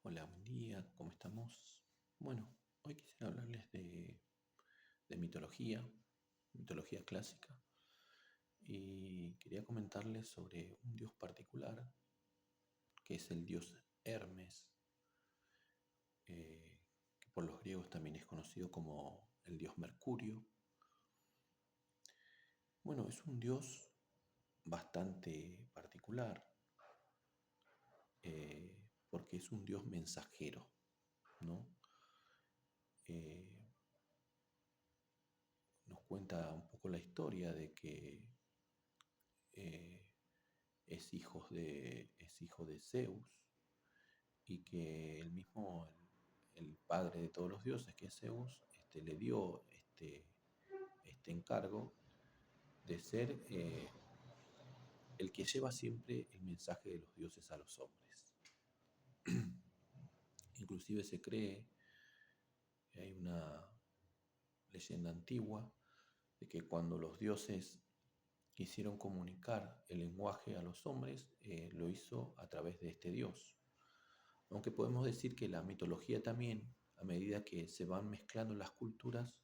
Hola, buen día, ¿cómo estamos? Bueno, hoy quisiera hablarles de mitología clásica, y quería comentarles sobre un dios particular, que es el dios Hermes, eh, que por los griegos también es conocido como el dios Mercurio. Bueno, es un dios bastante particular, porque es un dios mensajero, ¿no? Eh, Nos cuenta un poco la historia de que eh, es hijo de Zeus, y que el padre de todos los dioses, que es Zeus, le dio este encargo de ser el que lleva siempre el mensaje de los dioses a los hombres. Inclusive se cree, hay una leyenda antigua, de que cuando los dioses quisieron comunicar el lenguaje a los hombres, lo hizo a través de este dios. Aunque podemos decir que la mitología también, a medida que se van mezclando las culturas,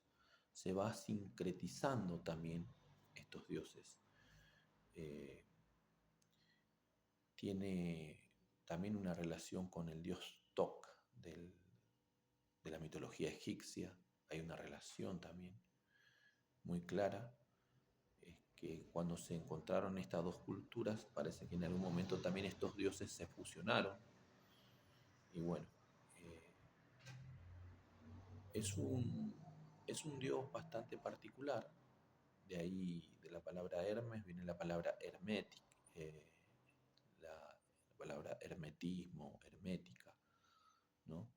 se va sincretizando también estos dioses. Eh, Tiene también una relación con el dios Tok de la mitología egipcia. Hay una relación también muy clara. Es que cuando se encontraron estas dos culturas, parece que en algún momento también estos dioses se fusionaron. Y bueno, eh, Es un, es un dios bastante particular. De ahí, de la palabra Hermes, viene la palabra hermetic, la palabra hermetismo, hermética, ¿no?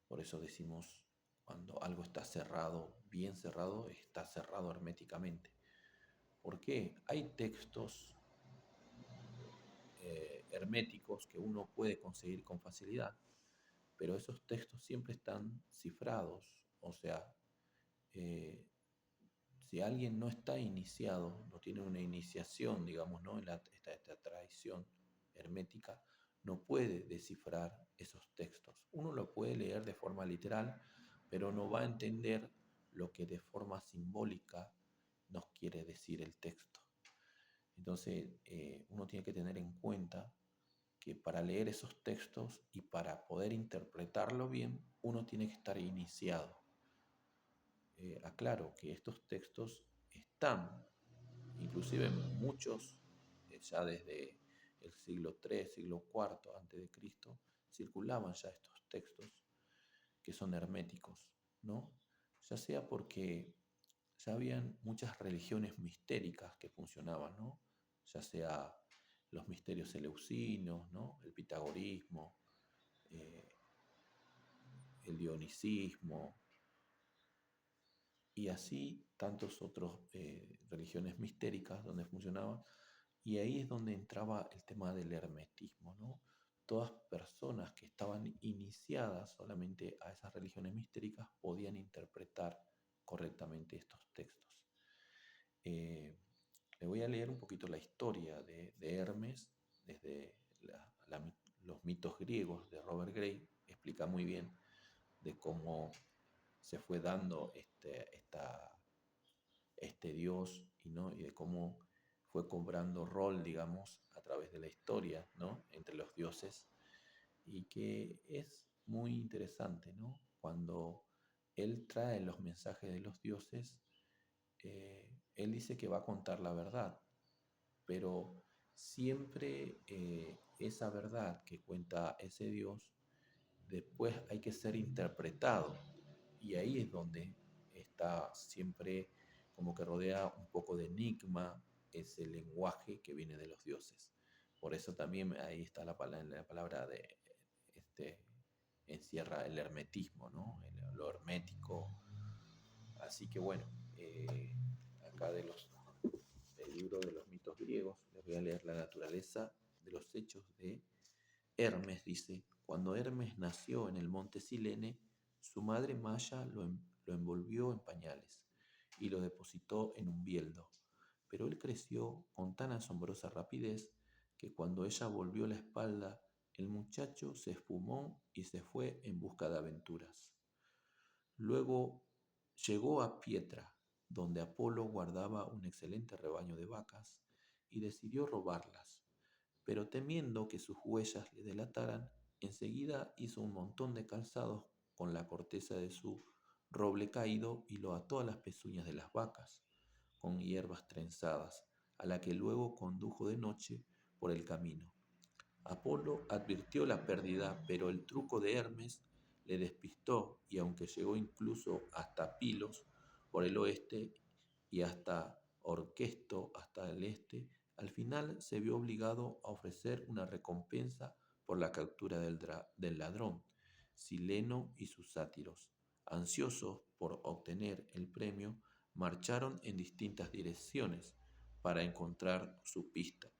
Por eso decimos, cuando algo está cerrado, bien cerrado, está cerrado herméticamente. ¿Por qué? Hay textos herméticos que uno puede conseguir con facilidad, pero esos textos siempre están cifrados. O sea, eh, si alguien no está iniciado, no tiene una iniciación, digamos, ¿no? En esta tradición hermética, no puede descifrar esos textos. Uno lo puede leer de forma literal, pero no va a entender lo que de forma simbólica nos quiere decir el texto. Entonces, uno tiene que tener en cuenta que para leer esos textos y para poder interpretarlo bien, uno tiene que estar iniciado. Aclaro que estos textos están, inclusive muchos, ya desde el siglo III, siglo IV antes de Cristo, circulaban ya estos textos que son herméticos, ¿no? Ya sea porque ya habían muchas religiones mistéricas que funcionaban, ¿no? Ya sea los misterios eleusinos, ¿no? El pitagorismo, eh, el dionicismo, y así tantos otros religiones mistéricas donde funcionaban. Y ahí es donde entraba el tema del hermetismo, ¿no? Todas personas que estaban iniciadas solamente a esas religiones mistéricas podían interpretar correctamente estos textos. Eh, Le voy a leer un poquito la historia de Hermes desde los mitos griegos de Robert Gray. Explica muy bien de cómo se fue dando este dios, ¿no? Y de cómo fue cobrando rol, digamos, a través de la historia, ¿no? Entre los dioses, y que es muy interesante, ¿no? Cuando él trae los mensajes de los dioses, él dice que va a contar la verdad, pero siempre esa verdad que cuenta ese dios, después hay que ser interpretado, y ahí es donde está siempre como que rodea un poco de enigma ese lenguaje que viene de los dioses. Por eso también ahí está la palabra de este, encierra el hermetismo, ¿no? Lo hermético. Así que bueno, acá del libro de los mitos griegos, les voy a leer la naturaleza de los hechos de Hermes. Dice: cuando Hermes nació en el monte Silene, su madre Maya lo envolvió en pañales y lo depositó en un bieldo. Pero él creció con tan asombrosa rapidez que cuando ella volvió la espalda, El muchacho se esfumó y se fue en busca de aventuras. Luego llegó a Pietra, donde Apolo guardaba un excelente rebaño de vacas, y decidió robarlas. Pero temiendo que sus huellas le delataran, enseguida hizo un montón de calzados con la corteza de su roble caído y lo ató a las pezuñas de las vacas, con hierbas trenzadas, a la que luego condujo de noche por el camino. Apolo advirtió la pérdida, pero el truco de Hermes le despistó y aunque llegó incluso hasta Pilos por el oeste y hasta Orquesto hasta el este, al final se vio obligado a ofrecer una recompensa por la captura del ladrón, Sileno y sus sátiros. Ansiosos por obtener el premio, marcharon en distintas direcciones para encontrar su pista,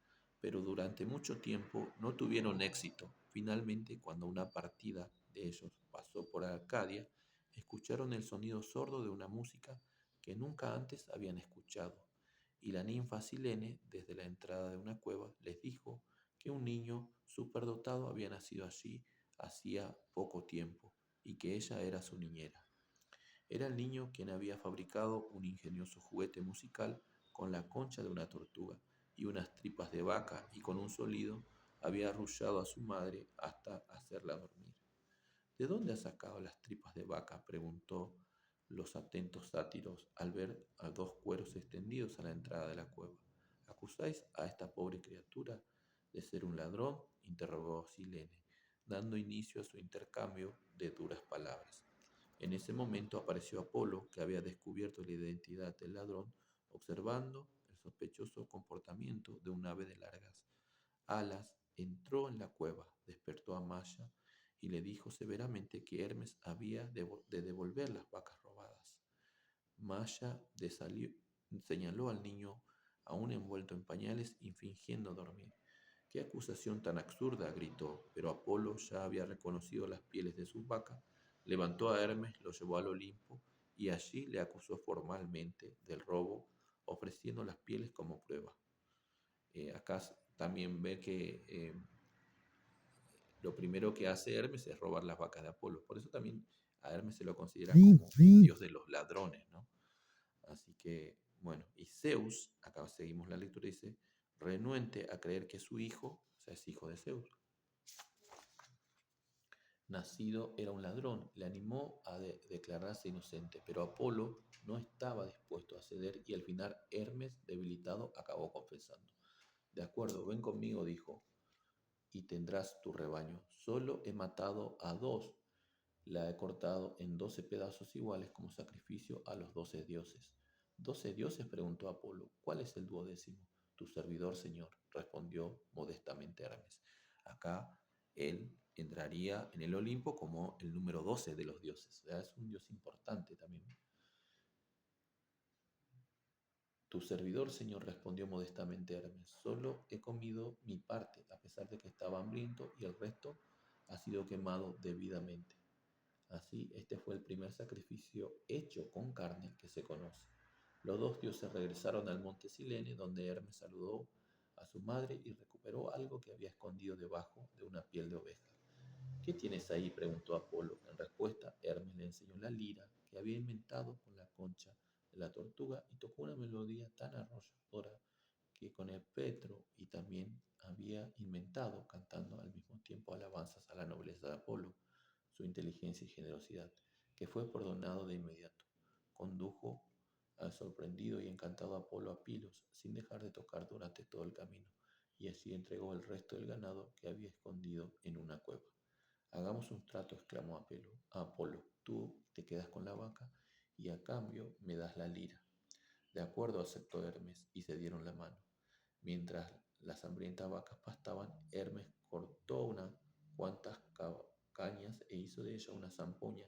pero durante mucho tiempo no tuvieron éxito. Finalmente, cuando una partida de ellos pasó por Arcadia, escucharon el sonido sordo de una música que nunca antes habían escuchado, y la ninfa Silene, desde la entrada de una cueva, les dijo que un niño superdotado había nacido allí hacía poco tiempo y que ella era su niñera. Era el niño quien había fabricado un ingenioso juguete musical con la concha de una tortuga y unas tripas de vaca y con un solido había arrullado a su madre hasta hacerla dormir. ¿De dónde has sacado las tripas de vaca?, preguntó los atentos sátiros al ver a dos cueros extendidos a la entrada de la cueva. ¿Acusáis a esta pobre criatura de ser un ladrón?, interrogó Silene, dando inicio a su intercambio de duras palabras. En ese momento apareció Apolo, que había descubierto la identidad del ladrón, observando el sospechoso comportamiento de un ave de largas alas, entró en la cueva, despertó a Maya y le dijo severamente que Hermes había de devolver las vacas robadas. Maya señaló al niño aún envuelto en pañales y fingiendo dormir. ¡Qué acusación tan absurda!, gritó, pero Apolo ya había reconocido las pieles de sus vacas, levantó a Hermes, lo llevó al Olimpo y allí le acusó formalmente del robo, ofreciendo las pieles como prueba. Acá también ve que lo primero que hace Hermes es robar las vacas de Apolo. Por eso también a Hermes se lo considera como el dios de los ladrones, ¿no? Así que, bueno, y Zeus, acá seguimos la lectura, dice, renuente a creer que su hijo, o sea, es hijo de Zeus, nacido era un ladrón, le animó a declararse inocente, pero Apolo no estaba dispuesto a ceder y al final Hermes, debilitado, acabó confesando. De acuerdo, ven conmigo, dijo, y tendrás tu rebaño. Solo he matado a dos, la he cortado en 12 pedazos iguales como sacrificio a los 12 dioses. ¿12 dioses?, preguntó Apolo. ¿Cuál es el duodécimo? Tu servidor, señor, respondió modestamente Hermes. Acá él entraría en el Olimpo como el número 12 de los dioses. O sea, es un dios importante también. Tu servidor, señor, respondió modestamente Hermes. Solo he comido mi parte, a pesar de que estaba hambriento, y el resto ha sido quemado debidamente. Así, este fue el primer sacrificio hecho con carne que se conoce. Los dos dioses regresaron al monte Silene, donde Hermes saludó a su madre y recuperó algo que había escondido debajo de una piel de oveja. ¿Qué tienes ahí?, preguntó Apolo. En respuesta, Hermes le enseñó la lira que había inventado con la concha de la tortuga y tocó una melodía tan arrolladora que con el petro y también había inventado, cantando al mismo tiempo alabanzas a la nobleza de Apolo, su inteligencia y generosidad, que fue perdonado de inmediato. Condujo al sorprendido y encantado Apolo a Pilos, sin dejar de tocar durante todo el camino, y así entregó el resto del ganado que había escondido en una cueva. Hagamos un trato, exclamó Apolo. Tú te quedas con la vaca y a cambio me das la lira. De acuerdo, aceptó Hermes y se dieron la mano. Mientras las hambrientas vacas pastaban, Hermes cortó unas cuantas cañas e hizo de ella una zampoña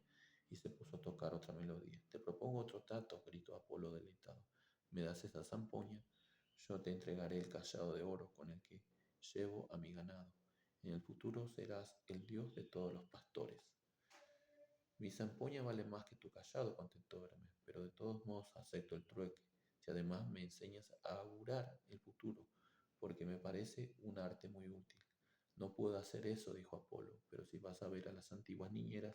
y se puso a tocar otra melodía. Te propongo otro trato, gritó Apolo deleitado. Me das esa zampoña, yo te entregaré el cayado de oro con el que llevo a mi ganado. En el futuro serás el dios de todos los pastores. Mi zampoña vale más que tu cayado, contestó Hermes, pero de todos modos acepto el trueque, si además me enseñas a augurar el futuro, porque me parece un arte muy útil. No puedo hacer eso, dijo Apolo, pero si vas a ver a las antiguas niñeras,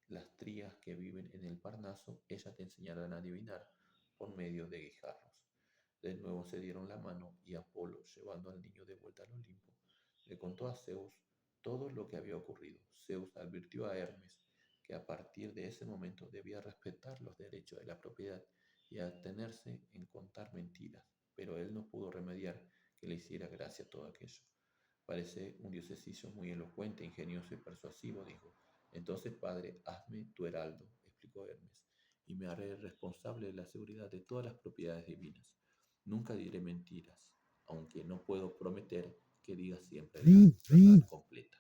las trías que viven en el Parnaso, ellas te enseñarán a adivinar por medio de guijarros. De nuevo se dieron la mano y Apolo, llevando al niño de vuelta al Olimpo, le contó a Zeus todo lo que había ocurrido. Zeus advirtió a Hermes que a partir de ese momento debía respetar los derechos de la propiedad y abstenerse en contar mentiras, pero él no pudo remediar que le hiciera gracia todo aquello. Parece un diosesillo muy elocuente, ingenioso y persuasivo, dijo. Entonces, padre, hazme tu heraldo, explicó Hermes, y me haré responsable de la seguridad de todas las propiedades divinas. Nunca diré mentiras, aunque no puedo prometer que digas siempre la verdad completa.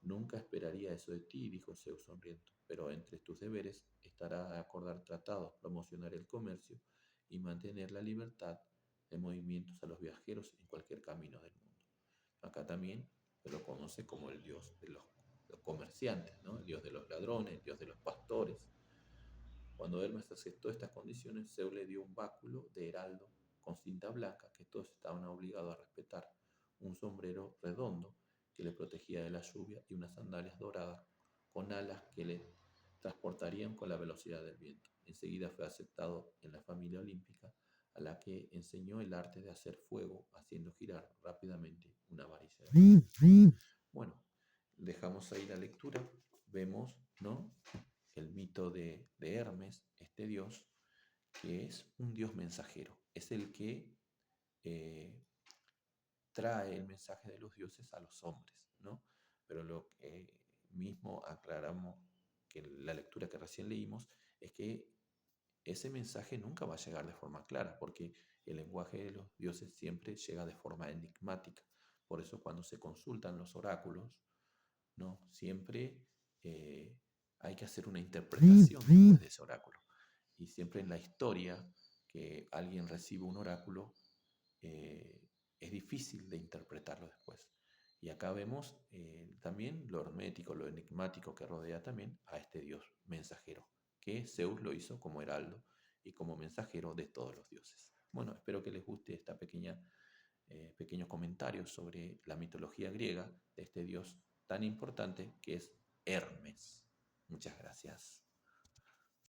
Nunca esperaría eso de ti, dijo Zeus sonriendo, pero entre tus deberes estará acordar tratados, promocionar el comercio y mantener la libertad de movimientos a los viajeros en cualquier camino del mundo. Acá también se lo conoce como el dios de los comerciantes, ¿no? El dios de los ladrones, el dios de los pastores. Cuando Hermes aceptó estas condiciones, Zeus le dio un báculo de heraldo con cinta blanca que todos estaban obligados a respetar, un sombrero redondo que le protegía de la lluvia y unas sandalias doradas con alas que le transportarían con la velocidad del viento. Enseguida fue aceptado en la familia olímpica, a la que enseñó el arte de hacer fuego haciendo girar rápidamente una varilla de fuego. Bueno, dejamos ahí la lectura, vemos, ¿no?, el mito de Hermes, este dios, que es un dios mensajero, es el que eh, trae el mensaje de los dioses a los hombres, ¿no? Pero lo que mismo aclaramos que la lectura que recién leímos es que ese mensaje nunca va a llegar de forma clara, porque el lenguaje de los dioses siempre llega de forma enigmática. Por eso cuando se consultan los oráculos, ¿no?, siempre eh, hay que hacer una interpretación después de ese oráculo. Y siempre en la historia que alguien recibe un oráculo, eh, es difícil de interpretarlo después. Y acá vemos también lo hermético, lo enigmático que rodea también a este dios mensajero, que Zeus lo hizo como heraldo y como mensajero de todos los dioses. Bueno, espero que les guste esta pequeño comentario sobre la mitología griega de este dios tan importante que es Hermes. Muchas gracias.